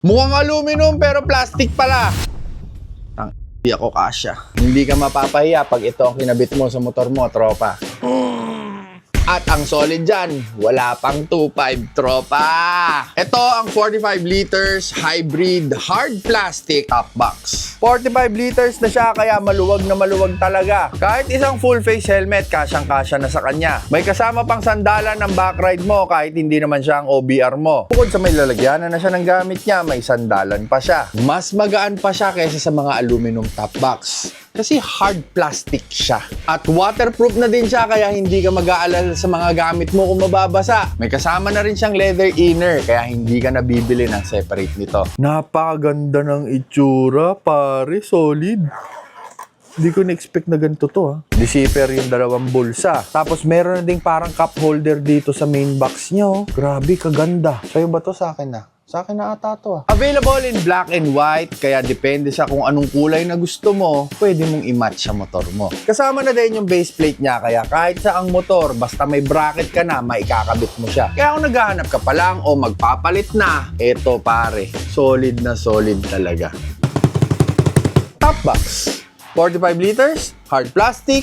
Mukhang aluminum pero plastic pala. Hindi ako kasya. Hindi ka mapapahiya pag ito ang kinabit mo sa motor mo, tropa. At ang solid dyan, wala pang 2.5, tropa. Ito ang 45 liters hybrid hard plastic top box. 45 liters na siya kaya maluwag na maluwag talaga. Kahit isang full face helmet, kasyang-kasya na sa kanya. May kasama pang sandalan ng backride mo kahit hindi naman siya ang OBR mo. Bukod sa may lalagyanan na siya ng gamit niya, may sandalan pa siya. Mas magaan pa siya kaysa sa mga aluminum top box. Kasi hard plastic siya. At waterproof na din siya kaya hindi ka mag-aalala sa mga gamit mo kung mababasa. May kasama na rin siyang leather inner kaya hindi ka nabibili ng separate nito. Napakaganda ng itsura, pare. Solid. Hindi ko na-expect na ganito to, ha. Deceiver yung dalawang bulsa. Tapos meron na ding parang cup holder dito sa main box nyo. Grabe, kaganda. Sa'yo ba to? Sa akin na. Sa akin na ata to, ah. Available in black and white, kaya depende sa kung anong kulay na gusto mo, pwede mong i-match sa motor mo. Kasama na din yung base plate niya, kaya kahit sa ang motor, basta may bracket ka na, maikakabit mo siya. Kaya kung naghahanap ka pa lang o magpapalit na, eto pare, solid na solid talaga. Top box. 45 liters, hard plastic,